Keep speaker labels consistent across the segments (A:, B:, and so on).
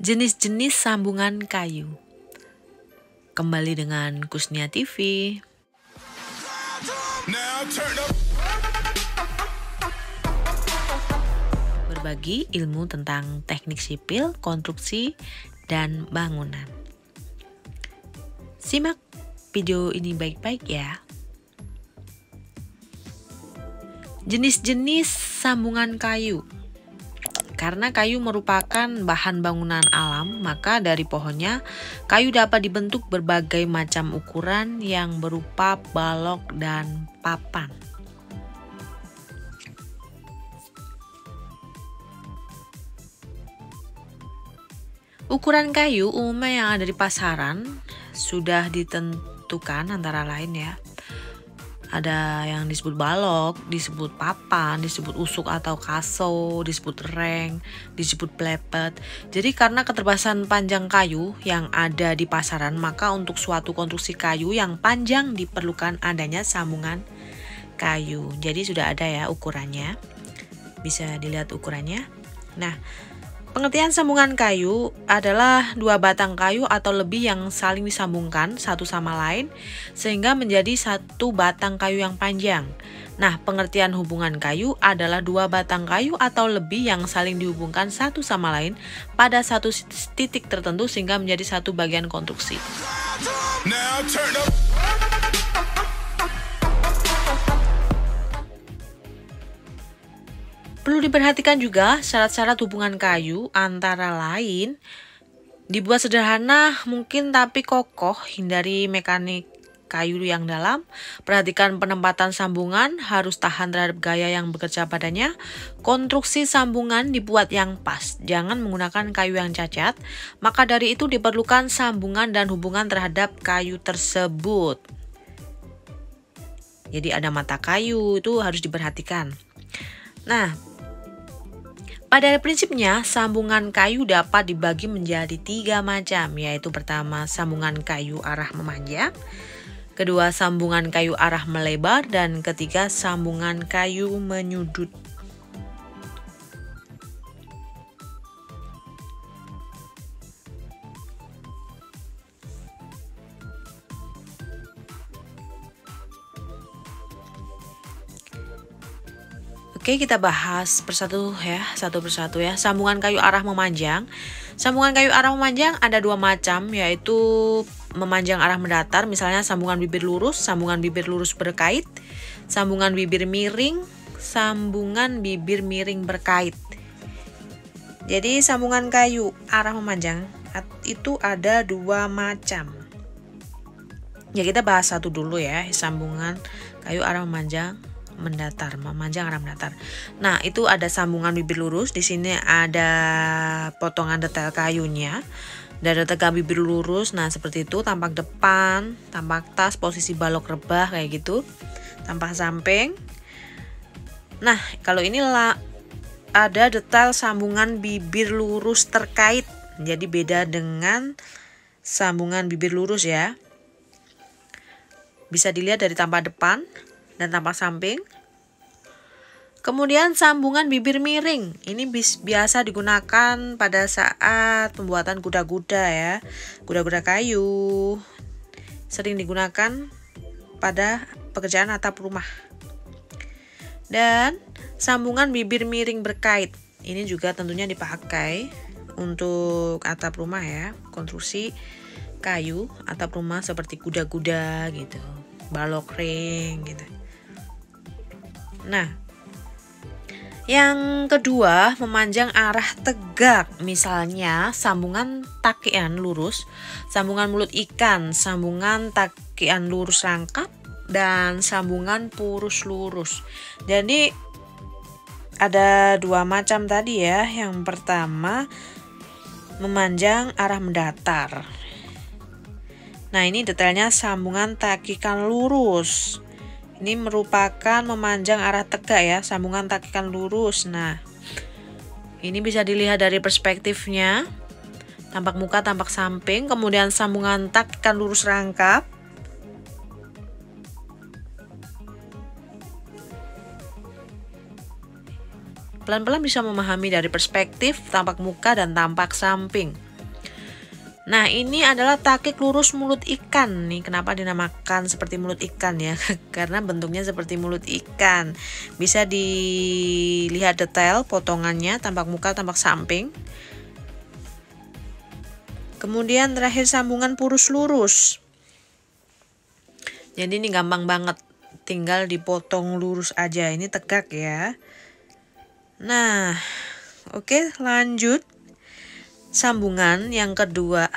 A: Jenis-jenis sambungan kayu. Kembali dengan Kusnia TV. Berbagi ilmu tentang teknik sipil, konstruksi, dan bangunan. Simak video ini baik-baik ya. Jenis-jenis sambungan kayu. Karena kayu merupakan bahan bangunan alam, maka dari pohonnya, kayu dapat dibentuk berbagai macam ukuran yang berupa balok dan papan. Ukuran kayu umumnya yang ada di pasaran sudah ditentukan antara lain ya. Ada yang disebut balok, disebut papan, disebut usuk atau kaso, disebut reng, disebut plepet. Jadi karena keterbatasan panjang kayu yang ada di pasaran, maka untuk suatu konstruksi kayu yang panjang diperlukan adanya sambungan kayu. Jadi sudah ada ya ukurannya. Bisa dilihat ukurannya. Nah, pengertian sambungan kayu adalah dua batang kayu atau lebih yang saling disambungkan satu sama lain sehingga menjadi satu batang kayu yang panjang. Nah, pengertian hubungan kayu adalah dua batang kayu atau lebih yang saling dihubungkan satu sama lain pada satu titik tertentu sehingga menjadi satu bagian konstruksi. Perlu diperhatikan juga syarat-syarat hubungan kayu antara lain dibuat sederhana mungkin tapi kokoh, hindari mekanik kayu yang dalam, perhatikan penempatan sambungan, harus tahan terhadap gaya yang bekerja padanya, konstruksi sambungan dibuat yang pas, jangan menggunakan kayu yang cacat, maka dari itu diperlukan sambungan dan hubungan terhadap kayu tersebut. Jadi ada mata kayu itu harus diperhatikan. Nah, pada prinsipnya, sambungan kayu dapat dibagi menjadi 3 macam, yaitu pertama sambungan kayu arah memanjang, kedua sambungan kayu arah melebar, dan ketiga sambungan kayu menyudut. Oke, kita bahas satu persatu ya. Sambungan kayu arah memanjang. Sambungan kayu arah memanjang ada 2 macam, yaitu memanjang arah mendatar, misalnya sambungan bibir lurus berkait, sambungan bibir miring berkait. Jadi sambungan kayu arah memanjang itu ada 2 macam. Ya, kita bahas satu dulu ya, sambungan kayu arah memanjang arah mendatar. Nah, itu ada sambungan bibir lurus. Di sini ada potongan detail kayunya. Dari tegak bibir lurus, nah seperti itu, tampak depan, tampak tas, posisi balok rebah kayak gitu, tampak samping. Nah, kalau inilah ada detail sambungan bibir lurus terkait. Jadi beda dengan sambungan bibir lurus ya. Bisa dilihat dari tampak depan dan tampak samping. Kemudian sambungan bibir miring. Ini biasa digunakan pada saat pembuatan kuda-kuda ya. Kuda-kuda kayu. Sering digunakan pada pekerjaan atap rumah. Dan sambungan bibir miring berkait. Ini juga tentunya dipakai untuk atap rumah ya. Konstruksi kayu atap rumah seperti kuda-kuda gitu. Balok ring gitu. Nah, yang kedua memanjang arah tegak, misalnya sambungan takian lurus, sambungan mulut ikan, sambungan takian lurus rangkap, dan sambungan purus lurus. Jadi ada 2 macam tadi ya. Yang pertama memanjang arah mendatar. Nah, ini detailnya sambungan takikan lurus. Ini merupakan memanjang arah tegak ya, sambungan takikan lurus. Nah, ini bisa dilihat dari perspektifnya. Tampak muka, tampak samping. Kemudian sambungan takikan lurus rangkap. Pelan-pelan bisa memahami dari perspektif, tampak muka, dan tampak samping. Nah, ini adalah takik lurus mulut ikan nih. Kenapa dinamakan seperti mulut ikan ya? Karena bentuknya seperti mulut ikan. Bisa dilihat detail potongannya, tampak muka, tampak samping. Kemudian terakhir sambungan purus lurus. Jadi ini gampang banget, tinggal dipotong lurus aja. Ini tegak ya. Nah, oke, lanjut. Sambungan yang kedua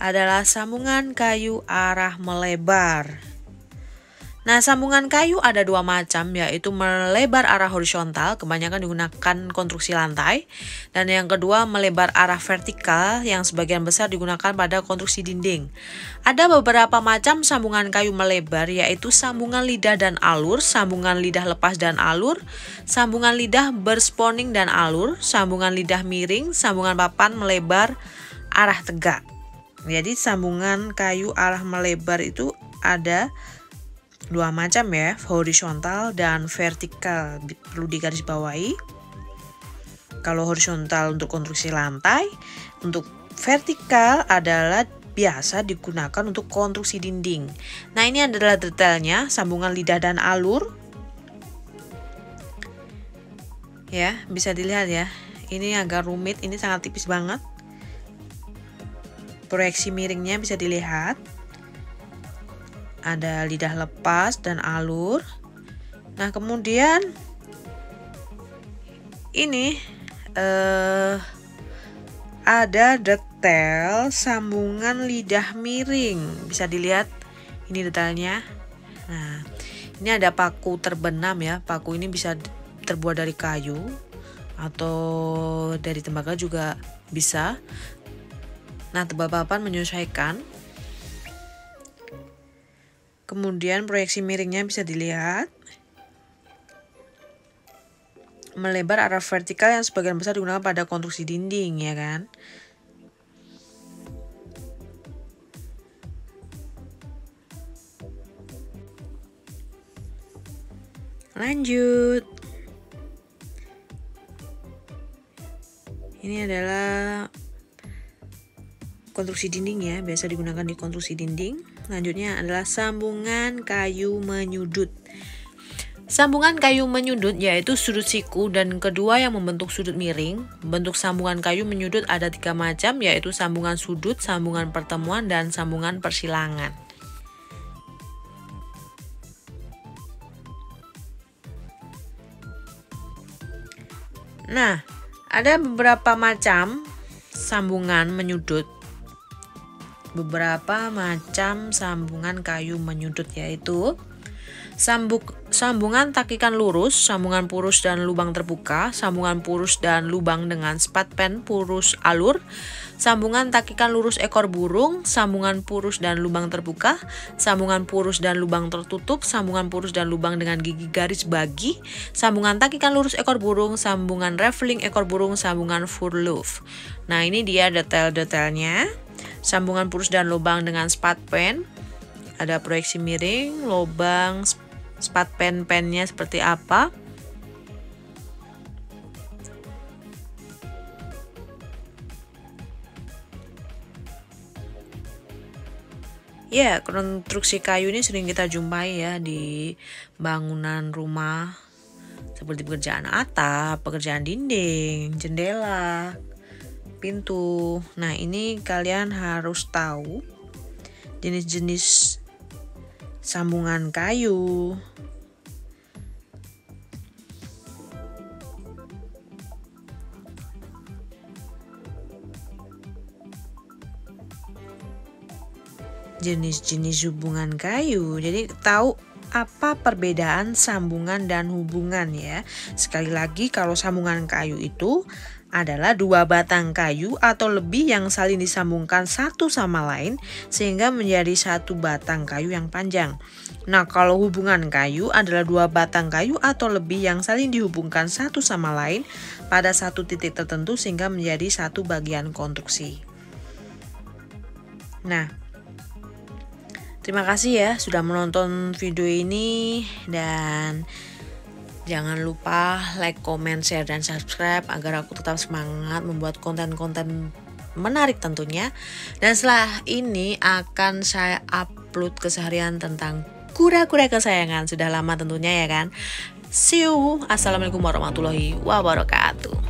A: adalah sambungan kayu arah melebar. Nah, sambungan kayu ada dua macam, yaitu melebar arah horizontal, kebanyakan digunakan konstruksi lantai. Dan yang kedua melebar arah vertikal, yang sebagian besar digunakan pada konstruksi dinding. Ada beberapa macam sambungan kayu melebar, yaitu sambungan lidah dan alur, sambungan lidah lepas dan alur, sambungan lidah berspooning dan alur, sambungan lidah miring, sambungan papan melebar arah tegak. Jadi sambungan kayu arah melebar itu ada dua macam ya, horizontal dan vertikal, perlu digarisbawahi. Kalau horizontal untuk konstruksi lantai, untuk vertikal adalah biasa digunakan untuk konstruksi dinding. Nah, ini adalah detailnya sambungan lidah dan alur. Ya, bisa dilihat ya. Ini agak rumit, ini sangat tipis banget. Proyeksi miringnya bisa dilihat. Ada lidah lepas dan alur. Nah, kemudian ini ada detail sambungan lidah miring. Bisa dilihat ini detailnya. Nah, ini ada paku terbenam ya. Paku ini bisa terbuat dari kayu atau dari tembaga juga bisa. Nah, tebal papan menyesuaikan. Kemudian proyeksi miringnya bisa dilihat. Melebar arah vertikal yang sebagian besar digunakan pada konstruksi dinding ya kan. Lanjut. Ini adalah konstruksi dinding ya, biasa digunakan di konstruksi dinding. Selanjutnya adalah sambungan kayu menyudut. Sambungan kayu menyudut yaitu sudut siku dan kedua yang membentuk sudut miring. Bentuk sambungan kayu menyudut ada tiga macam, yaitu sambungan sudut, sambungan pertemuan, dan sambungan persilangan. Nah, ada beberapa macam sambungan menyudut. Beberapa macam sambungan kayu menyudut yaitu sambungan takikan lurus, sambungan purus dan lubang terbuka, sambungan purus dan lubang dengan spatpen purus alur, sambungan takikan lurus ekor burung, sambungan purus dan lubang terbuka, sambungan purus dan lubang tertutup, sambungan purus dan lubang dengan gigi garis bagi, sambungan takikan lurus ekor burung, sambungan raveling ekor burung, sambungan furloof. Nah, ini dia detail-detailnya. Sambungan purus dan lubang dengan spatpen, ada proyeksi miring, lubang, spatpen-pennya seperti apa. Ya, konstruksi kayu ini sering kita jumpai ya di bangunan rumah, seperti pekerjaan atap, pekerjaan dinding, jendela, pintu. Nah, ini kalian harus tahu jenis-jenis sambungan kayu. Jenis-jenis hubungan kayu. Jadi tahu apa perbedaan sambungan dan hubungan ya. Sekali lagi, kalau sambungan kayu itu adalah dua batang kayu atau lebih yang saling disambungkan satu sama lain sehingga menjadi satu batang kayu yang panjang. Nah, kalau hubungan kayu adalah dua batang kayu atau lebih yang saling dihubungkan satu sama lain pada satu titik tertentu sehingga menjadi satu bagian konstruksi. Nah, terima kasih ya sudah menonton video ini, dan jangan lupa like, comment, share, dan subscribe agar aku tetap semangat membuat konten-konten menarik tentunya. Dan setelah ini akan saya upload keseharian tentang kura-kura kesayangan. Sudah lama tentunya ya kan. See you. Assalamualaikum warahmatullahi wabarakatuh.